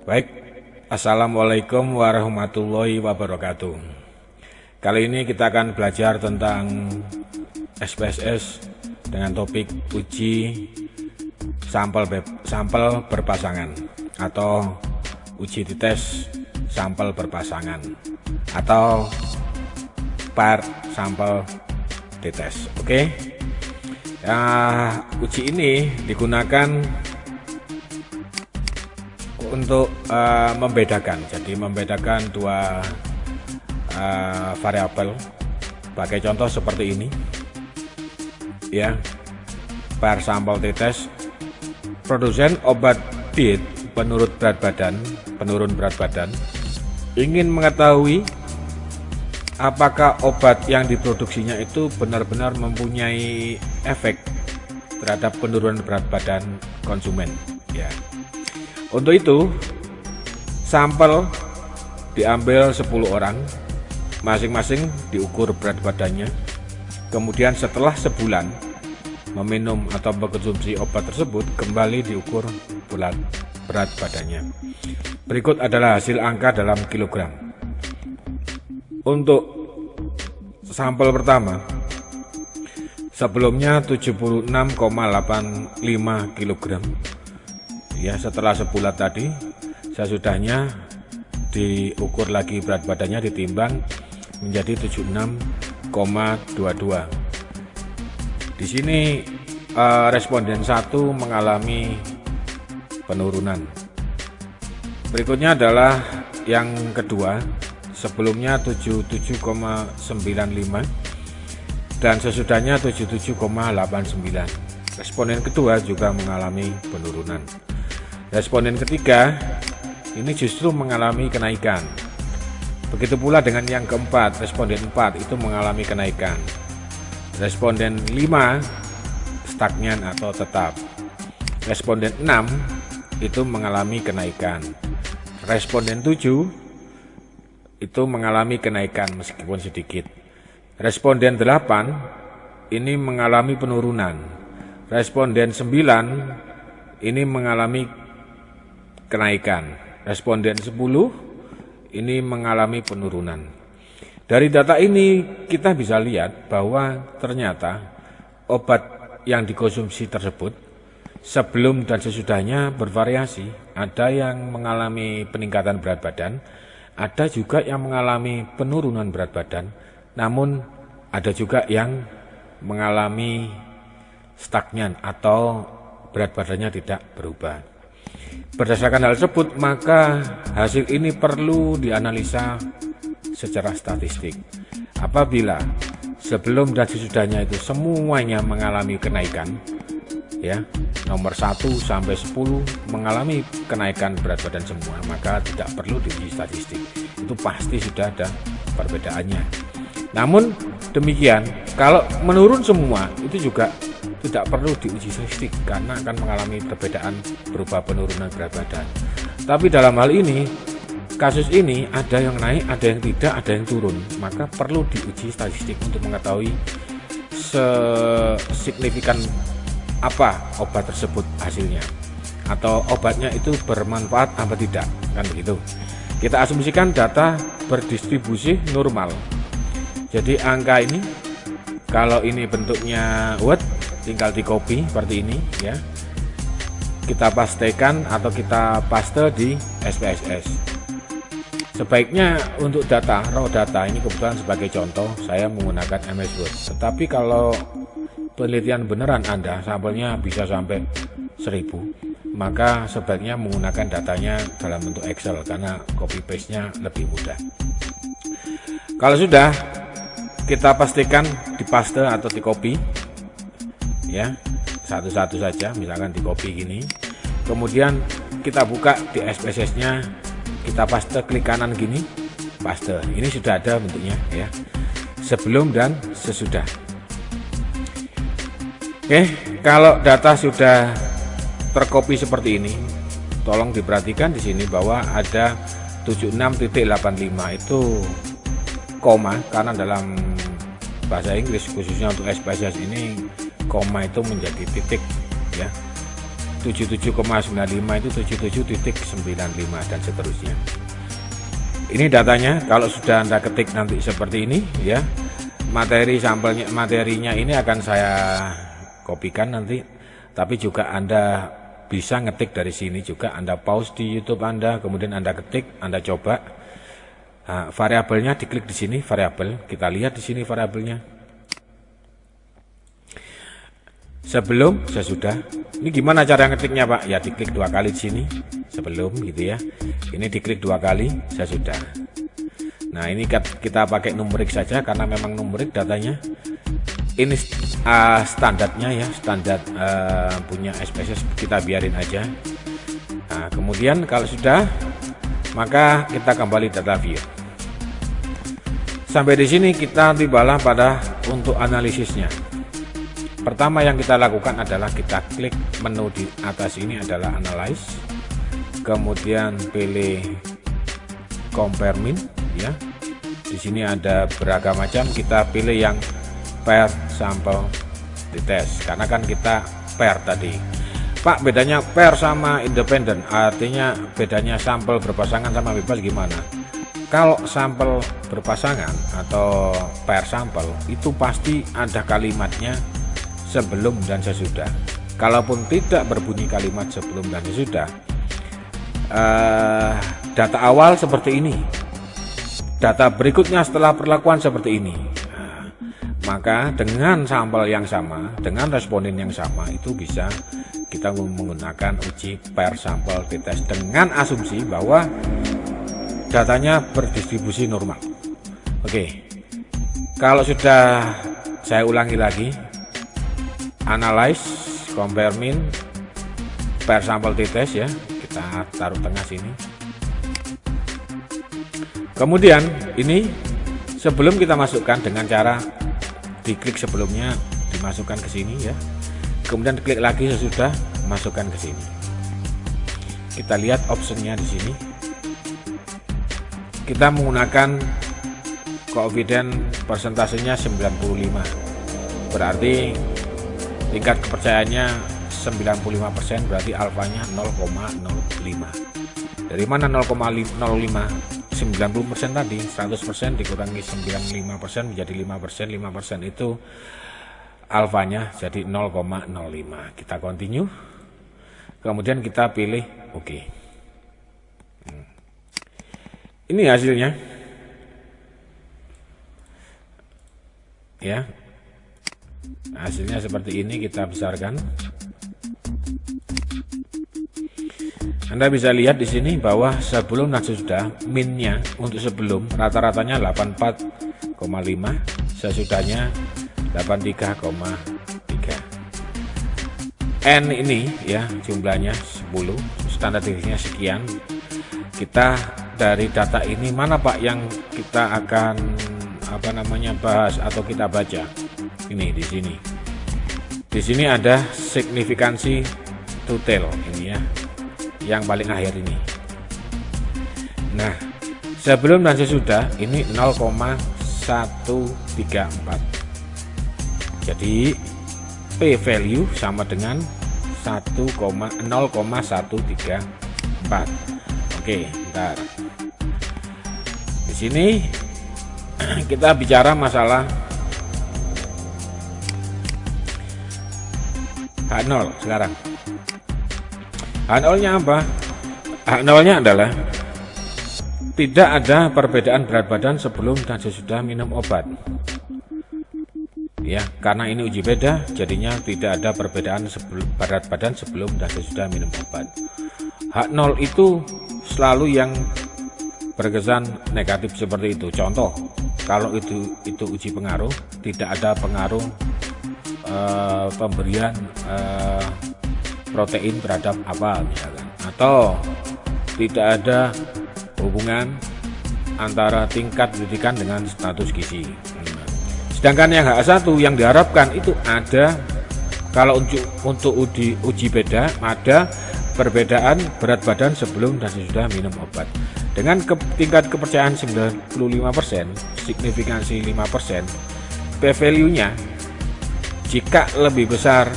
Baik, Assalamualaikum warahmatullahi wabarakatuh. Kali ini kita akan belajar tentang SPSS dengan topik uji sampel berpasangan atau uji dites sampel berpasangan atau pair sampel dites. Oke. Uji ini digunakan untuk membedakan dua variabel. Pakai contoh seperti ini ya, pair sampel dites. Produsen obat diet penurun berat badan ingin mengetahui apakah obat yang diproduksinya itu benar-benar mempunyai efek terhadap penurunan berat badan konsumen ya. Untuk itu, sampel diambil 10 orang, masing-masing diukur berat badannya. Kemudian setelah sebulan meminum atau mengkonsumsi obat tersebut, kembali diukur berat badannya. Berikut adalah hasil angka dalam kilogram. Untuk sampel pertama, sebelumnya 76,85 kg. Ya, setelah sebulan tadi, sesudahnya diukur lagi berat badannya, ditimbang menjadi 76,22. Di sini responden 1 mengalami penurunan. Berikutnya adalah yang kedua, sebelumnya 77,95 dan sesudahnya 77,89. Responden kedua juga mengalami penurunan. Responden ketiga ini justru mengalami kenaikan. Begitu pula dengan yang keempat, responden 4 itu mengalami kenaikan. Responden 5 stagnan atau tetap. Responden 6 itu mengalami kenaikan. Responden 7 itu mengalami kenaikan meskipun sedikit. Responden 8 ini mengalami penurunan. Responden 9 ini mengalami kenaikan. Responden 10 ini mengalami penurunan. Dari data ini kita bisa lihat bahwa ternyata obat yang dikonsumsi tersebut sebelum dan sesudahnya bervariasi. Ada yang mengalami peningkatan berat badan, ada juga yang mengalami penurunan berat badan, namun ada juga yang mengalami stagnan atau berat badannya tidak berubah. Berdasarkan hal tersebut, maka hasil ini perlu dianalisa secara statistik. Apabila sebelum dan sesudahnya itu semuanya mengalami kenaikan, ya, nomor 1 sampai 10 mengalami kenaikan berat badan semua, maka tidak perlu diuji statistik. Itu pasti sudah ada perbedaannya. Namun demikian, kalau menurun semua itu juga tidak perlu diuji statistik karena akan mengalami perbedaan berupa penurunan berat badan. Tapi dalam hal ini, kasus ini ada yang naik, ada yang tidak, ada yang turun, maka perlu diuji statistik untuk mengetahui sesignifikan apa obat tersebut hasilnya, atau obatnya itu bermanfaat apa tidak, kan begitu. Kita asumsikan data berdistribusi normal. Jadi angka ini, kalau ini bentuknya word, tinggal di copy seperti ini ya. Kita pastekan atau kita paste di SPSS. Sebaiknya untuk data, raw data ini kebetulan sebagai contoh saya menggunakan MS Word. Tetapi kalau penelitian beneran Anda sampelnya bisa sampai 1000, maka sebaiknya menggunakan datanya dalam bentuk Excel karena copy paste-nya lebih mudah. Kalau sudah, kita pastikan di paste atau di copy ya, satu-satu saja, misalkan di copy gini. Kemudian kita buka di SPSS nya, kita paste, klik kanan gini, paste. Ini sudah ada bentuknya ya, sebelum dan sesudah. Oke, kalau data sudah tercopy seperti ini, tolong diperhatikan di sini bahwa ada 76.85 itu koma, karena dalam bahasa Inggris khususnya untuk SPSS ini koma itu menjadi titik ya. 77,95 itu 77.95 dan seterusnya. Ini datanya. Kalau sudah Anda ketik nanti seperti ini ya, materinya ini akan saya kopikan nanti, tapi juga Anda bisa ngetik dari sini juga. Anda pause di YouTube Anda, kemudian Anda ketik, Anda coba. Nah, variabelnya diklik di sini, variabel. Kita lihat di sini variabelnya. Sebelum, sesudah. Ini gimana cara ngetiknya, Pak? Ya diklik 2 kali di sini, sebelum gitu ya. Ini diklik 2 kali, sesudah. Nah, ini kita pakai numerik saja karena memang numerik datanya. Ini standarnya ya, standar punya SPSS, kita biarin aja. Nah, kemudian kalau sudah, maka kita kembali data view. Sampai di sini kita tibalah pada untuk analisisnya. Pertama yang kita lakukan adalah kita klik menu di atas ini adalah analyze, kemudian pilih compare min ya. Di sini ada beragam macam, kita pilih yang pair sample test karena kan kita pair tadi. Pak, bedanya pair sama independen, artinya bedanya sampel berpasangan sama bebas gimana? Kalau sampel berpasangan atau pair sampel itu pasti ada kalimatnya sebelum dan sesudah. Kalaupun tidak berbunyi kalimat sebelum dan sesudah, data awal seperti ini, data berikutnya setelah perlakuan seperti ini. Nah, maka dengan sampel yang sama, dengan responden yang sama, itu bisa kita menggunakan uji pair sample t-test dengan asumsi bahwa datanya berdistribusi normal. Oke, kalau sudah, saya ulangi lagi, analyze, compare min, pair sample t-test ya, kita taruh tengah sini. Kemudian ini sebelum kita masukkan dengan cara diklik sebelumnya dimasukkan ke sini ya, kemudian klik lagi sesudah masukkan ke sini. Kita lihat optionnya di sini. Kita menggunakan koefisien persentasenya 95, berarti tingkat kepercayaannya 95%, berarti alfanya 0,05. Dari mana 0,05? 90% tadi, 100% dikurangi 95% menjadi 5%, 5% itu alfanya jadi 0,05. Kita continue, kemudian kita pilih OK. Ini hasilnya ya, hasilnya seperti ini. Kita besarkan. Anda bisa lihat di sini bahwa sebelum dan sesudah, minnya untuk sebelum rata-ratanya 84,5, sesudahnya 83,3. N ini ya jumlahnya 10, standar deviasinya sekian. Kita dari data ini mana Pak yang kita akan bahas atau kita baca? Ini di sini. Di sini ada signifikansi total ini ya, yang paling akhir ini. Nah, sebelum dan sesudah ini 0,134. Jadi P value sama dengan 0,134. Oke, bentar. Di sini kita bicara masalah H0 sekarang. H0-nya apa? H0-nya adalah tidak ada perbedaan berat badan sebelum dan sesudah minum obat. Ya, karena ini uji beda, jadinya tidak ada perbedaan berat badan sebelum dan sesudah minum obat. H0 itu selalu yang berkesan negatif seperti itu. Contoh, kalau itu uji pengaruh, tidak ada pengaruh pemberian protein terhadap apa misalkan, atau tidak ada hubungan antara tingkat pendidikan dengan status gizi. Sedangkan yang H1 yang diharapkan itu ada, kalau untuk uji beda, ada perbedaan berat badan sebelum dan sesudah minum obat. Dengan tingkat kepercayaan 95%, signifikansi 5%, p-value-nya jika lebih besar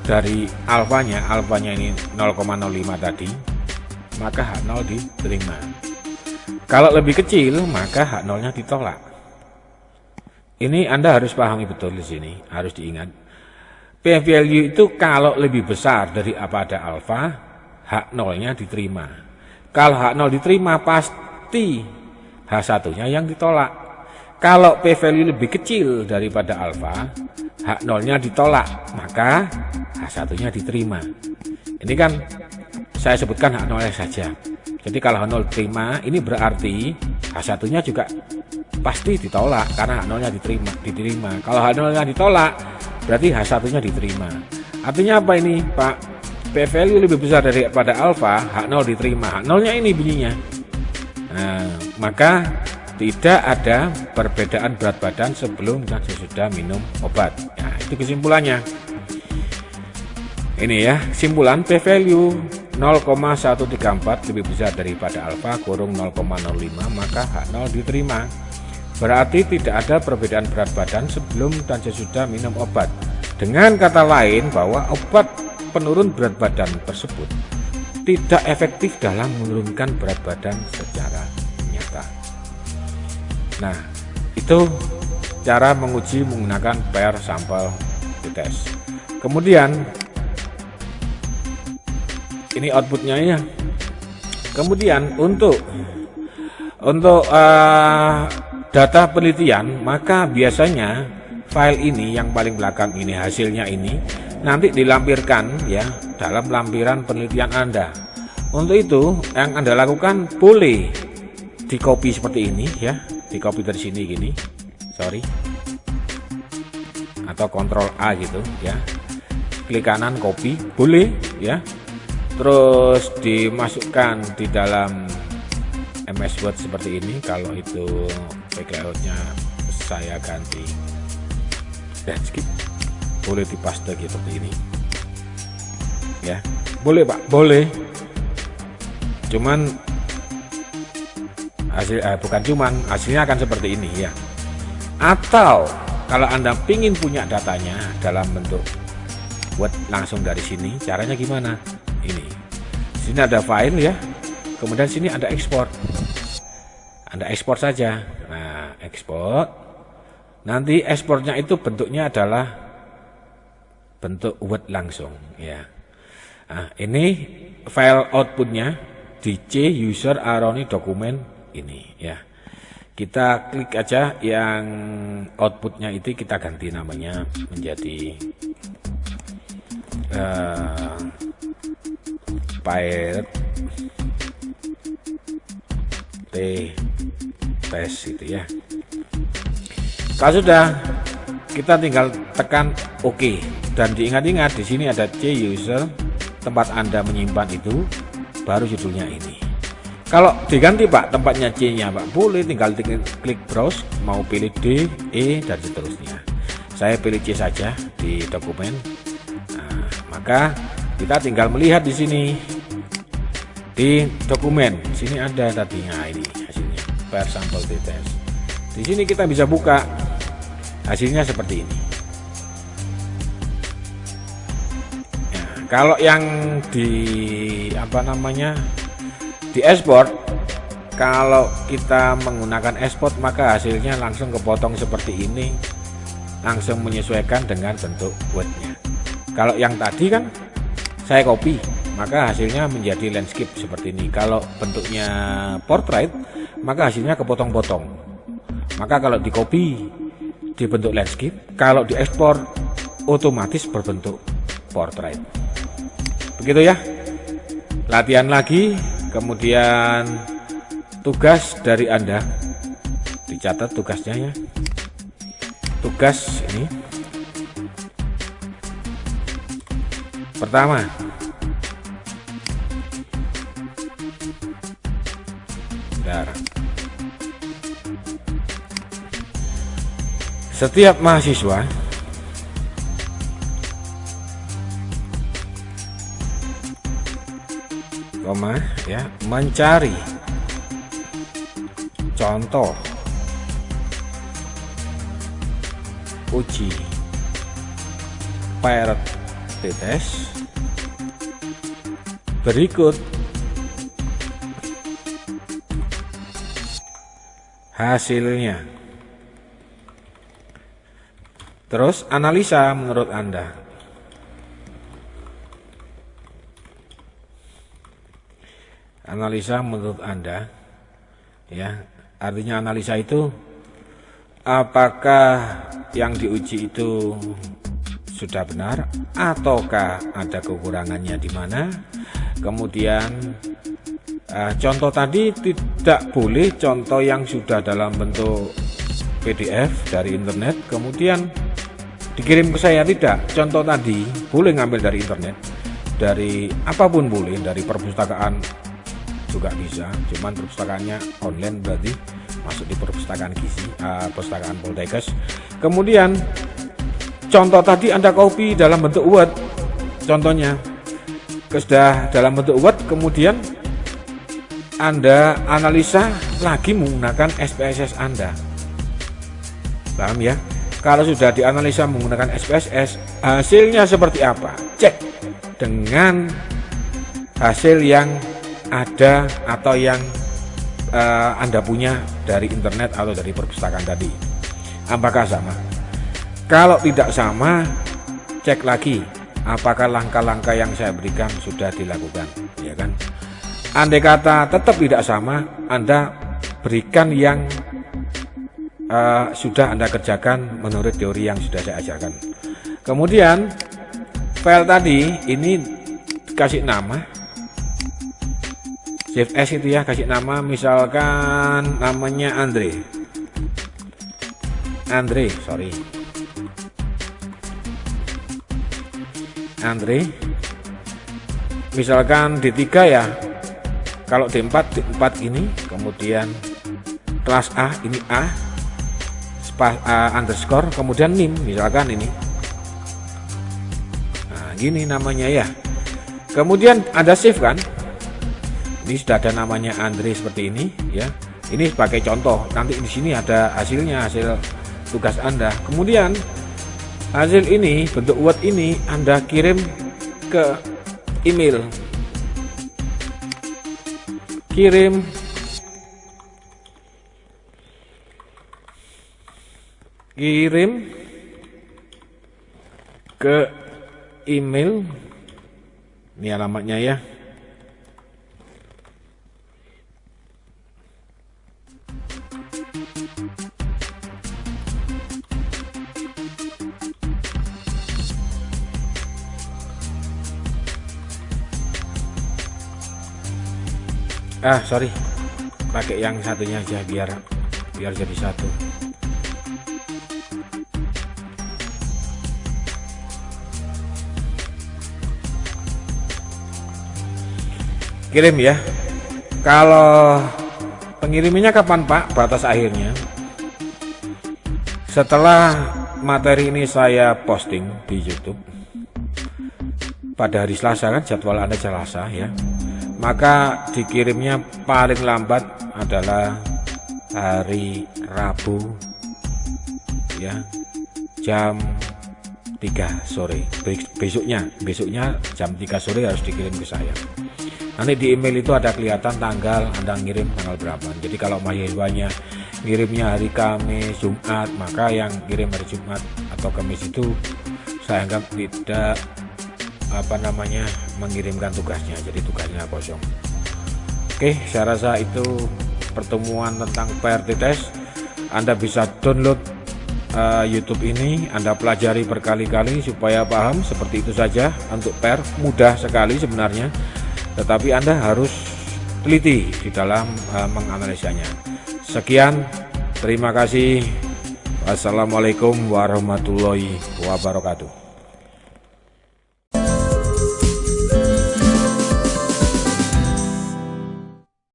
dari alfanya ini 0,05 tadi, maka H0 diterima. Kalau lebih kecil, maka H0 nya ditolak. Ini Anda harus pahami betul di sini, harus diingat. P-value itu kalau lebih besar daripada alfa, H0 nya diterima. Kalau H0 diterima, pasti H1 nya yang ditolak. Kalau P-value lebih kecil daripada alfa, H0 nya ditolak, maka H1 nya diterima. Ini kan saya sebutkan H0 saja. Jadi kalau H0 diterima, ini berarti H1 nya juga pasti ditolak karena H0 nya diterima. Kalau H0 nya ditolak, berarti H1 nya diterima. Artinya apa ini, Pak? P-value lebih besar daripada alfa, H0 diterima. H0 nya ini bunyinya. Nah, maka tidak ada perbedaan berat badan sebelum dan sesudah minum obat. Nah, itu kesimpulannya. Ini ya, kesimpulan P-value 0,134 lebih besar daripada alfa kurung 0,05, maka H0 diterima. Berarti tidak ada perbedaan berat badan sebelum dan sesudah minum obat. Dengan kata lain bahwa obat penurun berat badan tersebut tidak efektif dalam menurunkan berat badan secara nyata. Nah, itu cara menguji menggunakan pair sampel test. Kemudian ini outputnya ya. Kemudian untuk data penelitian, maka biasanya file ini yang paling belakang ini, hasilnya ini nanti dilampirkan ya dalam lampiran penelitian Anda. Untuk itu yang Anda lakukan boleh di copy seperti ini ya, di copy dari sini gini, sorry, atau Ctrl A gitu ya, klik kanan copy boleh ya, terus dimasukkan di dalam MS Word seperti ini. Kalau itu layoutnya saya ganti landscape, boleh dipaste gitu seperti ini ya, boleh Pak, boleh. Cuman hasilnya akan seperti ini ya. Atau kalau Anda ingin punya datanya dalam bentuk Word langsung dari sini, caranya gimana? Ini sini ada file ya, kemudian sini ada ekspor. Anda ekspor saja. Nah, ekspor. Nanti ekspornya itu bentuknya adalah bentuk Word langsung ya. Nah, ini file outputnya DC user aroni dokumen ini ya. Kita klik aja yang outputnya itu, kita ganti namanya menjadi Pirate test itu ya. Kalau sudah, kita tinggal tekan OK, dan diingat-ingat di sini ada C user, tempat Anda menyimpan itu, baru judulnya ini. Kalau diganti Pak tempatnya C-nya Pak, boleh tinggal klik browse, mau pilih D, E dan seterusnya. Saya pilih C saja di dokumen. Nah, maka kita tinggal melihat di sini di dokumen. Sini ada tadinya ini hasilnya, pair sampel test. Di sini kita bisa buka, hasilnya seperti ini. Nah, kalau yang di di export, kalau kita menggunakan export maka hasilnya langsung kepotong seperti ini, langsung menyesuaikan dengan bentuk Word-nya. Kalau yang tadi kan saya copy, maka hasilnya menjadi landscape seperti ini. Kalau bentuknya portrait, maka hasilnya kepotong-potong. Maka kalau di copy dibentuk landscape, kalau diekspor otomatis berbentuk portrait. Begitu ya. Latihan lagi, kemudian tugas dari Anda dicatat tugasnya ya. Tugas ini pertama, bentar. Setiap mahasiswa ya mencari contoh uji Pirate test. Berikut hasilnya. Terus analisa menurut Anda. Analisa menurut Anda, ya, artinya analisa itu apakah yang diuji itu sudah benar ataukah ada kekurangannya di mana. Kemudian contoh tadi tidak boleh contoh yang sudah dalam bentuk PDF dari internet kemudian dikirim ke saya, tidak. Contoh tadi boleh ngambil dari internet, dari apapun boleh, dari perpustakaan juga bisa, cuman perpustakaannya online, berarti masuk di perpustakaan gizi, perpustakaan Poltekkes. Kemudian contoh tadi Anda copy dalam bentuk Word, contohnya sudah dalam bentuk Word, kemudian Anda analisa lagi menggunakan SPSS Anda. Paham ya? Kalau sudah dianalisa menggunakan SPSS, hasilnya seperti apa? Cek dengan hasil yang ada atau yang Anda punya dari internet atau dari perpustakaan tadi. Apakah sama? Kalau tidak sama, cek lagi apakah langkah-langkah yang saya berikan sudah dilakukan, ya kan? Andai kata tetap tidak sama, Anda berikan yang sudah Anda kerjakan menurut teori yang sudah saya ajarkan. Kemudian file tadi ini kasih nama, Shift S itu ya, kasih nama, misalkan namanya Andre, misalkan D3 ya, kalau D4 ini, kemudian kelas A ini A, underscore, kemudian NIM misalkan ini, nah gini namanya ya. Kemudian ada save kan, ini sudah ada namanya Andre seperti ini ya. Ini sebagai contoh, nanti di sini ada hasilnya, hasil tugas Anda. Kemudian hasil ini bentuk Word ini Anda kirim ke email, kirim ke email, ini alamatnya ya. Sorry, pakai yang satunya aja biar jadi satu. Kirim ya. Kalau pengirimannya kapan Pak? Batas akhirnya setelah materi ini saya posting di YouTube pada hari Selasa, kan jadwal Anda Selasa ya, maka dikirimnya paling lambat adalah hari Rabu ya, jam 3 sore. Besoknya jam 3 sore harus dikirim ke saya. Nanti di email itu ada kelihatan tanggal Anda ngirim tanggal berapa. Jadi kalau mahasiswanya ngirimnya hari Kamis, Jumat, maka yang kirim hari Jumat atau Kamis itu saya anggap tidak mengirimkan tugasnya, jadi tugasnya kosong. Oke, saya rasa itu pertemuan tentang PRT test. Anda bisa download YouTube ini, Anda pelajari berkali-kali supaya paham. Seperti itu saja untuk PR, mudah sekali sebenarnya, tetapi Anda harus teliti di dalam menganalisanya. Sekian, terima kasih. Wassalamualaikum warahmatullahi wabarakatuh.